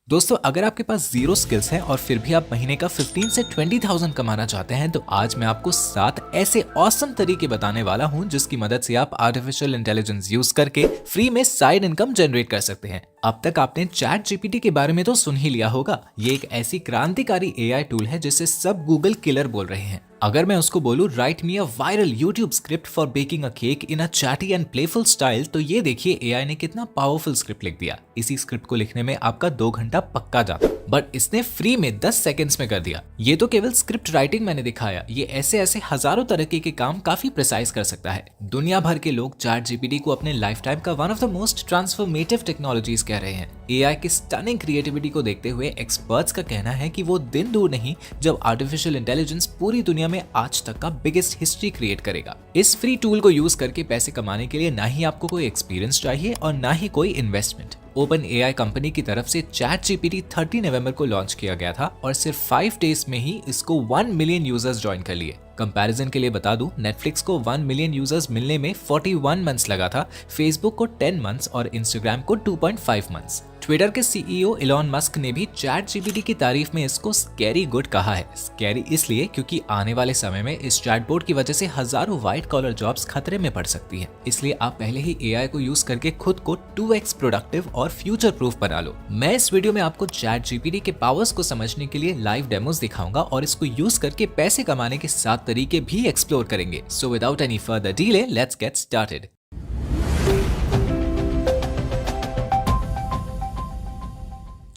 दोस्तों, अगर आपके पास जीरो स्किल्स हैं और फिर भी आप महीने का 15 से 20,000 कमाना चाहते हैं तो आज मैं आपको 7 ऐसे ऑसम तरीके बताने वाला हूं जिसकी मदद से आप आर्टिफिशियल इंटेलिजेंस यूज करके फ्री में साइड इनकम जनरेट कर सकते हैं। अब तक आपने चैट जीपीटी के बारे में तो सुन ही लिया होगा। ये एक ऐसी क्रांतिकारी एआई टूल है जिसे सब गूगल किलर बोल रहे हैं। अगर मैं उसको बोलूं right me a viral YouTube script for baking a cake in a chatty and playful style, तो ये देखिए एआई ने कितना पावरफुल स्क्रिप्ट लिख दिया। इसी स्क्रिप्ट को लिखने में आपका 2 घंटा पक्का जाता, बट इसने फ्री में 10 सेकंड्स में कर दिया। ये तो केवल स्क्रिप्ट राइटिंग मैंने दिखाया, ये ऐसे ऐसे हजारों तरीके के काम काफी प्रिसाइज कर सकता है। दुनिया भर के लोग चैट जीपीटी को अपने लाइफ टाइम का one of the most transformative technologies कह रहे हैं। एआई की स्टनिंग क्रिएटिविटी को देखते हुए एक्सपर्ट्स का कहना है कि वो दिन दूर नहीं जब आर्टिफिशियल इंटेलिजेंस पूरी दुनिया में आज तक का बिगेस्ट हिस्ट्री क्रिएट करेगा। इस फ्री टूल को यूज करके पैसे कमाने के लिए ना ही आपको कोई एक्सपीरियंस चाहिए और ना ही कोई इन्वेस्टमेंट। ओपन एआई कंपनी की तरफ से चैट जीपीटी 30 नवंबर को लॉन्च किया गया था और सिर्फ 5 डेज में ही इसको 1 मिलियन यूजर्स ज्वाइन कर लिए। कंपैरिजन के लिए बता दूं, नेटफ्लिक्स को 1 मिलियन यूजर्स मिलने में 41 मंथ्स लगा था, फेसबुक को 10 मंथ्स और इंस्टाग्राम को 2.5 मंथ्स। ट्विटर के सीईओ इलॉन मस्क ने भी चैट जीपीटी की तारीफ में इसको स्कैरी गुड कहा है। स्कैरी इसलिए क्योंकि आने वाले समय में इस चैटबॉट की वजह से हजारों व्हाइट कॉलर जॉब्स खतरे में पड़ सकती हैं। इसलिए आप पहले ही एआई को यूज करके खुद को 2x प्रोडक्टिव और फ्यूचर प्रूफ बना लो। मैं इस वीडियो में आपको चैट जीपीटी के पावर्स को समझने के लिए लाइव डेमोस दिखाऊंगा और इसको यूज करके पैसे कमाने के 7 तरीके भी एक्सप्लोर करेंगे। So without any further delay, let's get started.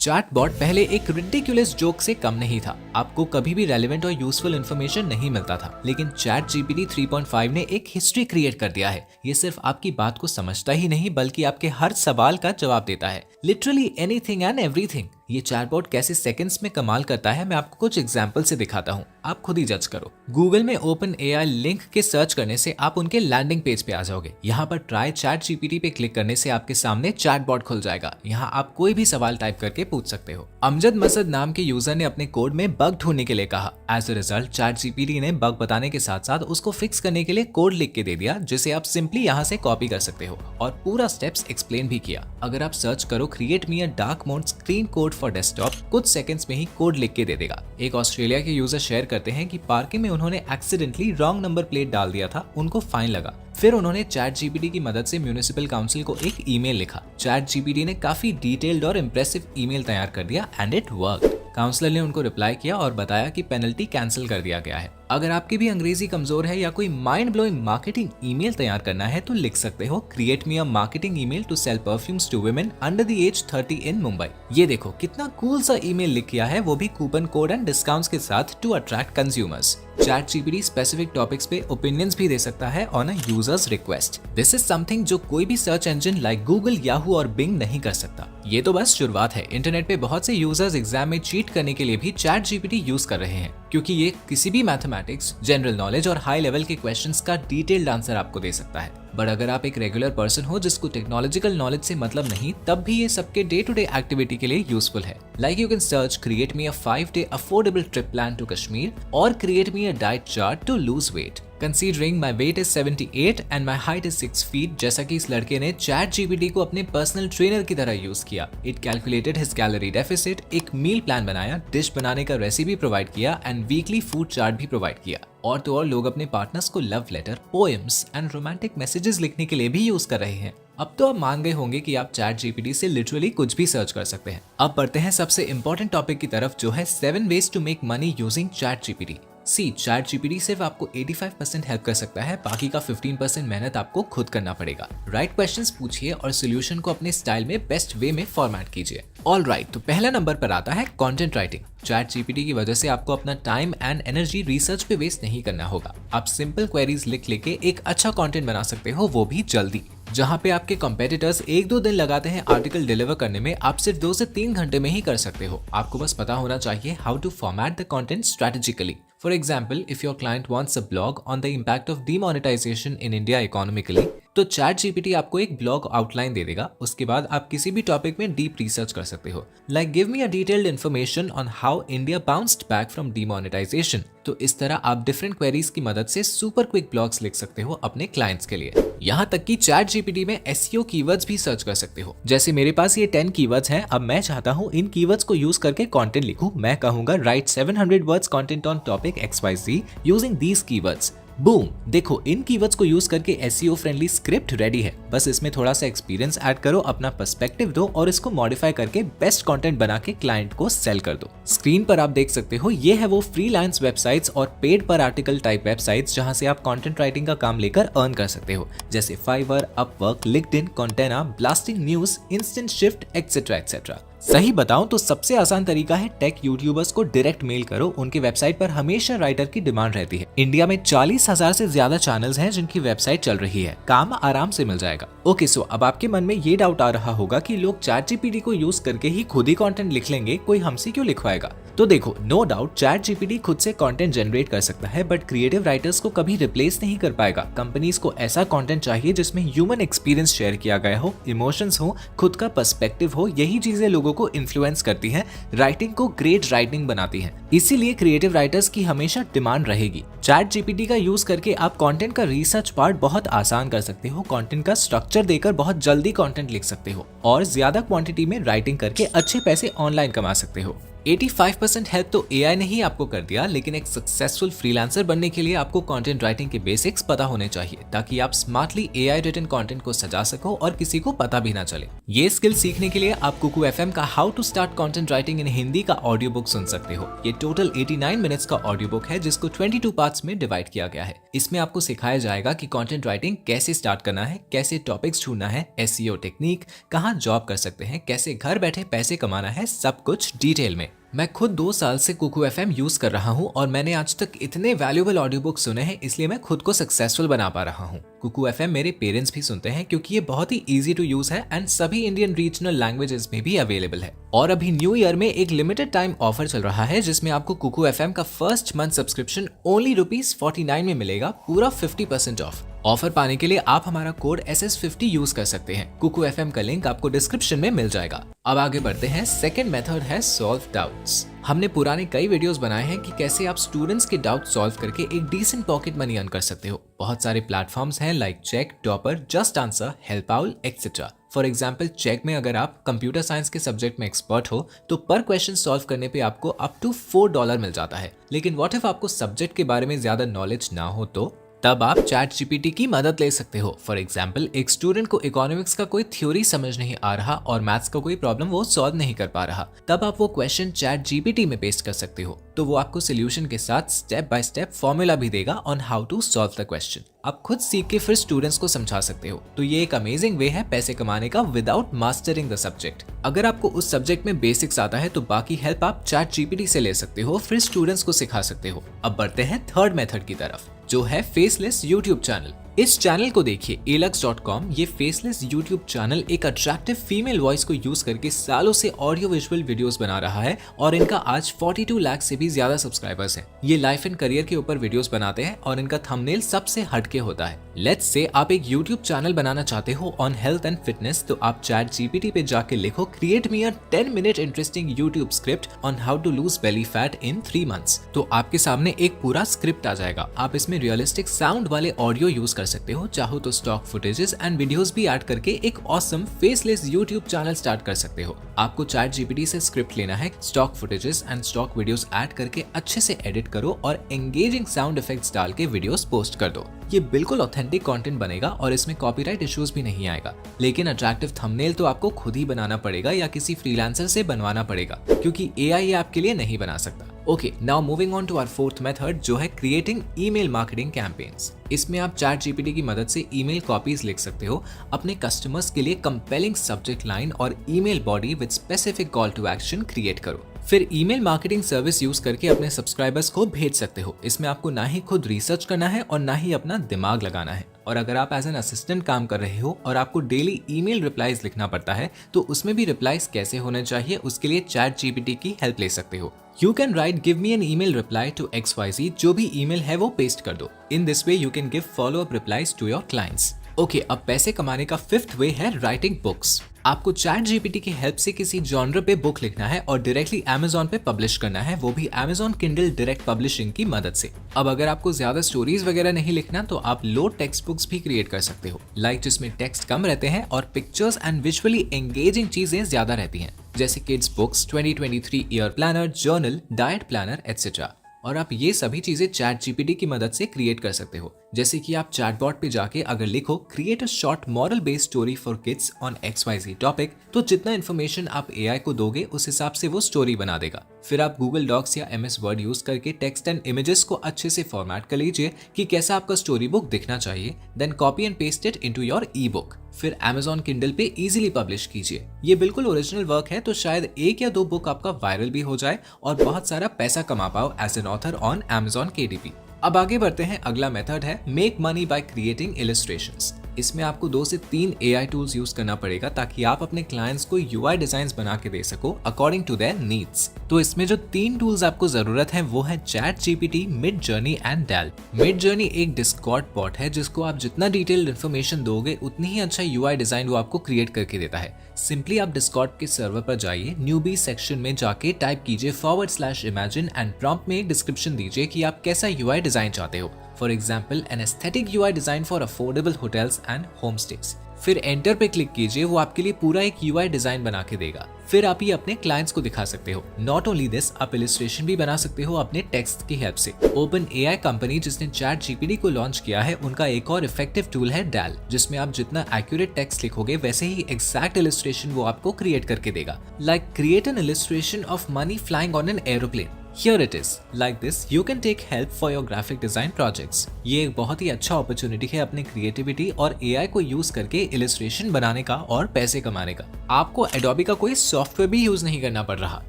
Chatbot पहले एक रिडिकुलस जोक से कम नहीं था। आपको कभी भी रेलेवेंट और यूजफुल इन्फॉर्मेशन नहीं मिलता था, लेकिन चैट जीपीटी 3.5 ने एक हिस्ट्री क्रिएट कर दिया है। ये सिर्फ आपकी बात को समझता ही नहीं बल्कि आपके हर सवाल का जवाब देता है, लिटरली एनीथिंग एंड एवरीथिंग। ये चैटबॉट कैसे सेकंड्स में कमाल करता है मैं आपको कुछ एग्जांपल से दिखाता हूँ, आप खुद ही जज करो। गूगल में ओपन एआई लिंक के सर्च करने से आप उनके लैंडिंग पेज पे आ जाओगे। यहाँ पर ट्राई चैट जीपीटी पे क्लिक करने से आपके सामने चैटबॉट खुल जाएगा। यहाँ आप कोई भी सवाल टाइप करके पूछ सकते हो। अमजद मसद नाम के यूजर ने अपने कोड में बग ढूंढने के लिए कहा। As a result ChatGPT ने बग बताने के साथ साथ उसको फिक्स करने के लिए कोड लिख के दे दिया, जिसे आप सिंपली यहाँ से कॉपी कर सकते हो और पूरा स्टेप्स एक्सप्लेन भी किया। अगर आप सर्च करो create me a dark mode screen code for desktop, कुछ सेकंड्स में ही कोड लिख के दे देगा। एक ऑस्ट्रेलिया के यूजर शेयर करते हैं कि पार्किंग में उन्होंने एक्सीडेंटली रॉन्ग नंबर प्लेट डाल दिया था, उनको फाइन लगा। फिर उन्होंने चैट जीपीटी की मदद से म्युनिसिपल काउंसिल को एक ईमेल लिखा। चैट जीपीटी ने काफी डिटेल्ड और इंप्रेसिव ईमेल तैयार कर दिया एंड इट वर्कड। काउंसलर ने उनको रिप्लाई किया और बताया कि पेनल्टी कैंसिल कर दिया गया है। अगर आपकी भी अंग्रेजी कमजोर है या कोई माइंड ब्लोइंग मार्केटिंग ईमेल तैयार करना है तो लिख सकते हो create me a marketing email to sell perfumes to women under the age 30 in Mumbai. ये देखो कितना कूल सा ईमेल लिख किया है, वो भी कूपन कोड एंड डिस्काउंट्स के साथ to attract consumers. ChatGPT specific topics पे ओपिनियंस भी दे सकता है on a user's request. This is something जो कोई भी search engine like Google, Yahoo और बिंग नहीं कर सकता। ये तो बस शुरुआत है। इंटरनेट पे बहुत से यूजर्स एग्जाम में चीट करने के लिए भी चैट जीपीटी यूज कर रहे हैं, क्योंकि ये किसी भी मैथमेटिक्स, जनरल नॉलेज और हाई लेवल के क्वेश्चंस का डिटेल्ड आंसर आपको दे सकता है। बट अगर आप एक रेगुलर पर्सन हो जिसको टेक्नोलॉजिकल नॉलेज से मतलब नहीं, तब भी ये सबके डे टू डे एक्टिविटी के लिए यूजफुल है। Like you can search create me a 5-day affordable trip plan to Kashmir और create me a diet chart to lose weight. Considering my weight is 78 and my height is 6 feet, जैसा कि इस लड़के ने chat GPT को अपने personal trainer की तरह यूज किया। It calculated his calorie deficit, एक मील प्लान बनाया, डिश बनाने का रेसिपी प्रोवाइड किया एंड वीकली फूड चार्ट भी प्रोवाइड किया। और तो और लोग अपने पार्टनर्स को love letter, poems and romantic messages लिखने के लिए भी यूज कर रहे हैं। अब तो आप मान गए होंगे कि आप चैट जीपीटी से लिटरली कुछ भी सर्च कर सकते हैं। अब बढ़ते हैं सबसे इंपॉर्टेंट टॉपिक की तरफ, जो है 7 ways to make money using ChatGPT. ChatGPT सिर्फ आपको 85% हेल्प कर सकता है, बाकी का 15% मेहनत आपको खुद करना पड़ेगा। राइट क्वेश्चंस पूछिए और सोल्यूशन को अपने स्टाइल में बेस्ट वे में फॉर्मेट कीजिए। ऑल राइट, तो पहला नंबर पर आता है कंटेंट राइटिंग। चैट जीपीटी की वजह से आपको अपना टाइम एंड एनर्जी रिसर्च पे वेस्ट नहीं करना होगा। आप सिंपल क्वेरीज लिख लेके एक अच्छा कंटेंट बना सकते हो, वो भी जल्दी। जहाँ पे आपके कंपेटिटर्स 1-2 दिन लगाते हैं आर्टिकल डिलीवर करने में, आप सिर्फ 2 से 3 घंटे में ही कर सकते हो। आपको बस पता होना चाहिए how to format the content strategically. For example, if your client wants a blog on the impact of demonetization in India economically, तो चैट जीपीटी आपको एक ब्लॉग आउटलाइन दे देगा, उसके बाद आप किसी भी टॉपिक में डीप रिसर्च कर सकते हो, like give me a detailed information on how India bounced back from demonetisation. तो इस तरह आप डिफरेंट क्वेरीज की मदद से सुपर क्विक ब्लॉग्स लिख सकते हो अपने क्लाइंट्स के लिए। यहाँ तक कि चैट जीपीटी में एसईओ कीवर्ड्स भी सर्च कर सकते हो। जैसे मेरे पास ये 10 कीवर्ड्स हैं, अब मैं चाहता हूँ इन कीवर्ड्स को यूज करके कंटेंट लिखूं। मैं कहूंगा right 700 words content on topic XYZ using these keywords. Boom, देखो इन कीवर्ड्स को यूज करके एसईओ फ्रेंडली स्क्रिप्ट रेडी है। बस इसमें थोड़ा सा एक्सपीरियंस ऐड करो, अपना पर्सपेक्टिव दो और इसको मॉडिफाई करके बेस्ट कंटेंट बना के क्लाइंट को सेल कर दो। स्क्रीन पर आप देख सकते हो, ये है वो फ्रीलांस वेबसाइट्स और पेड पर आर्टिकल टाइप वेबसाइट्स जहां से आप कंटेंट राइटिंग का काम लेकर अर्न कर सकते हो, जैसे Fiverr, Upwork, LinkedIn, Contena, Blasting News, Instant Shift, etcetera etcetera. सही बताऊं तो सबसे आसान तरीका है टेक यूट्यूबर्स को डायरेक्ट मेल करो। उनकी वेबसाइट पर हमेशा राइटर की डिमांड रहती है। इंडिया में 40,000 से ज्यादा चैनल्स हैं जिनकी वेबसाइट चल रही है, काम आराम से मिल जाएगा। ओके, सो अब आपके मन में ये डाउट आ रहा होगा कि लोग चैट जीपीटी को यूज करके ही खुद ही कंटेंट लिख लेंगे, कोई हमसे क्यों लिखवाएगा? तो देखो, नो डाउट चैट जीपीटी खुद से कंटेंट जनरेट कर सकता है, बट क्रिएटिव राइटर्स को कभी रिप्लेस नहीं कर पाएगा। कंपनीज को ऐसा कंटेंट चाहिए जिसमें ह्यूमन एक्सपीरियंस शेयर किया गया हो, इमोशंस हो, खुद का पर्सपेक्टिव हो। यही चीजें लोगों को इन्फ्लुएंस करती हैं, राइटिंग को ग्रेट राइटिंग बनाती हैं। इसीलिए क्रिएटिव राइटर्स की हमेशा डिमांड रहेगी। चैट जीपीटी का यूज करके आप कंटेंट का रिसर्च पार्ट बहुत आसान कर सकते हो, कंटेंट का स्ट्रक्चर देकर बहुत जल्दी कंटेंट लिख सकते हो और ज्यादा क्वांटिटी में राइटिंग करके अच्छे पैसे ऑनलाइन कमा सकते हो। 85% हेल्प तो एआई ने ही आपको कर दिया, लेकिन एक सक्सेसफुल फ्रीलांसर बनने के लिए आपको कंटेंट राइटिंग के बेसिक्स पता होने चाहिए, ताकि आप स्मार्टली एआई रिटन कंटेंट को सजा सको और किसी को पता भी ना चले। ये स्किल सीखने के लिए आप कुकू एफएम का how to start content writing in Hindi का ऑडियो बुक सुन सकते हो। ये टोटल 89 मिनट्स का ऑडियो बुक है, जिसको 22 पार्ट्स में डिवाइड किया गया है। इसमें आपको सिखाया जाएगा कि कंटेंट राइटिंग कैसे स्टार्ट करना है, कैसे टॉपिक्स ढूंढना है, एसईओ टेक्निक, कहाँ जॉब कर सकते हैं, कैसे घर बैठे पैसे कमाना है, सब कुछ डिटेल में। मैं खुद 2 साल से कुकू एफएम यूज कर रहा हूँ और मैंने आज तक इतने वैल्यूएबल ऑडियो बुक सुने हैं, इसलिए मैं खुद को सक्सेसफुल बना पा रहा हूँ। कुकू एफएम मेरे पेरेंट्स भी सुनते हैं क्योंकि ये बहुत ही इजी टू यूज है एंड सभी इंडियन रीजनल लैंग्वेजेस में भी अवेलेबल है। और अभी न्यू ईयर में एक लिमिटेड टाइम ऑफर चल रहा है, जिसमें आपको कुकू एफएम का फर्स्ट मंथ सब्सक्रिप्शन ओनली ₹49 में मिलेगा, पूरा 50% ऑफ। ऑफर पाने के लिए आप हमारा कोड SS50 यूज कर सकते हैं। कुकू एफएम का लिंक आपको डिस्क्रिप्शन में मिल जाएगा। अब आगे बढ़ते हैं। सेकंड मेथड है सॉल्व डाउट्स। हमने पुराने कई वीडियोस बनाए हैं कि कैसे आप स्टूडेंट्स के डाउट सॉल्व करके एक डिसेंट पॉकेट मनी अर्न कर सकते हो। बहुत सारे प्लेटफॉर्म्स हैं like Chegg, Toppr, JustAnswer, help out, etcetera. For example, Chegg में अगर आप कंप्यूटर साइंस के सब्जेक्ट में एक्सपर्ट हो तो पर क्वेश्चन सॉल्व करने पे आपको अप टू $4 मिल जाता है। लेकिन व्हाट इफ आपको सब्जेक्ट के बारे में ज्यादा नॉलेज ना हो, तो तब आप चैट जीपीटी की मदद ले सकते हो। फॉर एग्जाम्पल, एक स्टूडेंट को इकोनॉमिक्स का कोई थ्योरी समझ नहीं आ रहा और मैथ्स का कोई प्रॉब्लम वो सॉल्व नहीं कर पा रहा, तब आप वो क्वेश्चन चैट जीपीटी में पेस्ट कर सकते हो, तो वो आपको सोल्यूशन के साथ स्टेप बाय स्टेप फॉर्मूला भी देगा on how to solve the question. आप खुद सीख के फिर स्टूडेंट्स को समझा सकते हो। तो ये एक अमेजिंग वे है पैसे कमाने का विदाउट मास्टरिंग द सब्जेक्ट। अगर आपको उस सब्जेक्ट में बेसिक्स आता है तो बाकी हेल्प आप चैट जीपीटी से ले सकते हो, फिर स्टूडेंट्स को सिखा सकते हो। अब बढ़ते हैं थर्ड मेथड की तरफ, जो है फेसलेस यूट्यूब चैनल। इस चैनल को देखिए, alux.com। ये फेसलेस यूट्यूब चैनल एक अट्रैक्टिव फीमेल वॉइस को यूज करके सालों से ऑडियो विजुअल वीडियोस बना रहा है और इनका आज 42 लाख से भी ज्यादा सब्सक्राइबर्स हैं। ये लाइफ एंड करियर के ऊपर वीडियोस बनाते हैं और इनका थंबनेल सबसे हटके होता है। लेट्स से आप एक यूट्यूब चैनल बनाना चाहते हो ऑन हेल्थ एंड फिटनेस, तो आप चैट जीपीटी पे जाके लिखो create me a 10 minute interesting YouTube script on how to lose belly fat in 3 months. तो आपके सामने एक पूरा स्क्रिप्ट आ जाएगा। आप इसमें रियलिस्टिक साउंड वाले ऑडियो यूज कर सकते हो, चाहो तो स्टॉक फुटेजेस एंड वीडियोस भी ऐड करके एक awesome faceless YouTube channel start कर सकते हो। आपको चैट जीपीटी से स्क्रिप्ट लेना है, stock footages and stock videos add करके अच्छे से एडिट करो और एंगेजिंग साउंड इफेक्ट्स डाल के वीडियोस पोस्ट कर दो। ये बिल्कुल ऑथेंटिक कंटेंट बनेगा और इसमें कॉपीराइट इश्यूज भी नहीं आएगा। लेकिन अट्रैक्टिव थंबनेल तो आपको खुद ही बनाना पड़ेगा या किसी फ्रीलांसर से बनवाना पड़ेगा, क्योंकि एआई आपके लिए नहीं बना सकता। Okay, now moving on to our fourth method, जो है क्रिएटिंग ईमेल मार्केटिंग कैंपेन्स। इसमें आप चैट जीपीटी की मदद से ईमेल कॉपीज लिख सकते हो, अपने कस्टमर्स के लिए कंपेलिंग सब्जेक्ट लाइन और email body with specific call to action create करो। फिर ईमेल मार्केटिंग सर्विस यूज करके अपने सब्सक्राइबर्स को भेज सकते हो। इसमें आपको ना ही खुद रिसर्च करना है और ना ही अपना दिमाग लगाना है। और अगर आप एज एन असिस्टेंट काम कर रहे हो और आपको डेली ईमेल रिप्लाईज लिखना पड़ता है, तो उसमें भी रिप्लाईज कैसे होने चाहिए उसके लिए चैट जीपीटी की हेल्प ले सकते हो। You can write give me an email reply to XYZ, जो भी ईमेल है वो पेस्ट कर दो। In this way you can give follow up replies to your clients. Okay, अब पैसे कमाने का फिफ्थ वे है राइटिंग बुक्स। आपको चैट जीपीटी की हेल्प से किसी जॉनर पे बुक लिखना है और डायरेक्टली अमेजोन पे पब्लिश करना है, वो भी अमेजोन किंडल डायरेक्ट पब्लिशिंग की मदद से। अब अगर आपको ज्यादा स्टोरीज वगैरह नहीं लिखना तो आप लो टेक्स्ट बुक्स भी क्रिएट कर सकते हो, जिसमें टेक्स्ट कम रहते हैं और पिक्चर्स एंड विजुअली एंगेजिंग चीजें ज्यादा रहती हैं, जैसे kids books, 2023 year planner, journal, diet planner etcetera. और आप ये सभी चीजें चैट जीपीटी की मदद से क्रिएट कर सकते हो। जैसे कि आप चैटबॉट पे जाके अगर लिखो create a short moral based story for kids on XYZ topic, तो जितना इन्फॉर्मेशन आप एआई को दोगे उस हिसाब से वो स्टोरी बना देगा। फिर आप गूगल डॉक्स या MS वर्ड यूज करके टेक्स्ट एंड इमेजेस को अच्छे से फॉर्मेट कर लीजिए कि कैसा आपका स्टोरी बुक दिखना चाहिए, then copy and paste it into your ebook. फिर Amazon Kindle पे इजीली पब्लिश कीजिए। ये बिल्कुल ओरिजिनल वर्क है, तो शायद 1 या 2 बुक आपका वायरल भी हो जाए और बहुत सारा पैसा कमा पाओ as an author on Amazon KDP। अब आगे बढ़ते हैं। अगला मेथड है make money by creating illustrations. इसमें आपको 2 से 3 AI टूल्स यूज करना पड़ेगा ताकि आप अपने क्लाइंट्स को UI डिजाइन्स बना के दे सको अकॉर्डिंग टू देयर नीड्स। तो इसमें जो 3 टूल्स आपको जरूरत है वो है chat GPT, mid journey and Dell. Mid journey एक डिस्कॉर्ड बॉट है जिसको आप जितना डिटेल्ड इन्फॉर्मेशन दोगे उतनी ही अच्छा UI डिजाइन वो आपको क्रिएट करके देता है। सिंपली आप डिस्कॉर्ड के सर्वर पर जाइए, न्यूबी सेक्शन में जाके टाइप कीजिए /imagine एंड प्रॉम्प्ट में डिस्क्रिप्शन दीजिए कि आप कैसा UI डिजाइन चाहते हो। For example an aesthetic UI design for affordable hotels and home stage. फिर एंटर पे क्लिक कीजिए, वो आपके लिए पूरा एक UI डिजाइन बना के देगा। फिर आप ये अपने क्लाइंट्स को दिखा सकते हो। नॉट ओनली दिस, आप इलस्ट्रेशन भी बना सकते हो अपने टेक्स्ट की हेल्प से। ओपन AI कंपनी जिसने चैट जीपीटी को लॉन्च किया है, उनका एक और इफेक्टिव टूल है डैल, जिसमें आप जितना एक्यूरेट टेक्स्ट लिखोगे वैसे ही एग्जैक्ट इलस्ट्रेशन वो आपको क्रिएट करके देगा। Like create an illustration of money flying on an aeroplane. Here it is. Like this, you can take help for your graphic design projects. ये एक बहुत ही अच्छा अपॉर्चुनिटी है अपने क्रिएटिविटी और AI को यूज करके इलस्ट्रेशन बनाने का और पैसे कमाने का। आपको Adobe का कोई सॉफ्टवेयर भी यूज नहीं करना पड़ रहा,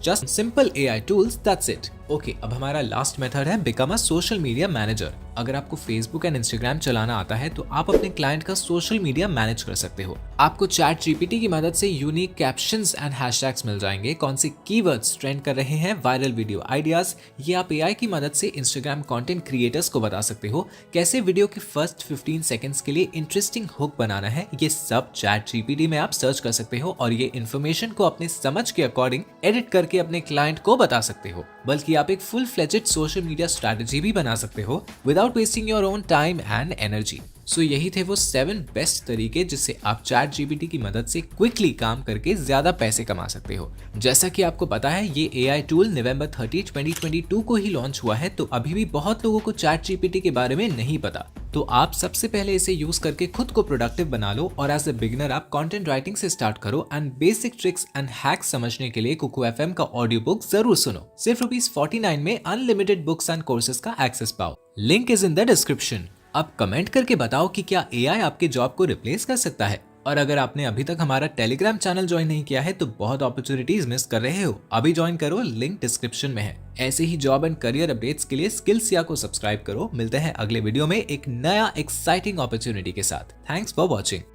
just simple AI tools, that's it. Okay, अब हमारा लास्ट मेथड है become a social media manager. अगर आपको फेसबुक एंड इंस्टाग्राम चलाना आता है तो आप अपने क्लाइंट का सोशल मीडिया मैनेज कर सकते हो। आपको चैट जीपीटी की मदद से यूनिक कैप्शंस एंड हैशटैग्स मिल जाएंगे, कौन से कीवर्ड्स ट्रेंड कर रहे हैं, वायरल वीडियो आइडियाज। ये आप AI की मदद से इंस्टाग्राम कंटेंट क्रिएटर्स को बता सकते हो कैसे वीडियो के फर्स्ट 15 सेकंड्स के लिए इंटरेस्टिंग हुक बनाना है। ये सब चैट जीपीटी में आप सर्च कर सकते हो और ये इन्फॉर्मेशन को अपने समझ के अकॉर्डिंग एडिट करके अपने क्लाइंट को बता सकते हो। बल्कि आप एक full fledged social media strategy भी बना सकते हो without wasting your own time and energy. So यही थे वो 7 बेस्ट तरीके जिससे आप चैट जीपीटी की मदद से क्विकली काम करके ज्यादा पैसे कमा सकते हो। जैसा कि आपको पता है ये AI टूल नवंबर 30, 2022 को ही लॉन्च हुआ है, तो अभी भी बहुत लोगों को चैट जीपीटी के बारे में नहीं पता। तो आप सबसे पहले इसे यूज करके खुद को प्रोडक्टिव बना लो और एज ए बिगिनर आप कंटेंट राइटिंग से स्टार्ट करो and basic tricks and hacks समझने के लिए कुकू FM का ऑडियो बुक जरूर सुनो। सिर्फ ₹49 में अनलिमिटेड बुक्स एंड कोर्सेज का एक्सेस पाओ। Link is in the description. अब कमेंट करके बताओ कि क्या AI आपके जॉब को रिप्लेस कर सकता है। और अगर आपने अभी तक हमारा टेलीग्राम चैनल ज्वाइन नहीं किया है तो बहुत अपॉर्चुनिटीज मिस कर रहे हो, अभी ज्वाइन करो, लिंक डिस्क्रिप्शन में है। ऐसे ही जॉब एंड करियर अपडेट्स के लिए स्किल्स को सब्सक्राइब करो। मिलते हैं अगले वीडियो में एक नया एक्साइटिंग अपॉर्चुनिटी के साथ। Thanks for watching.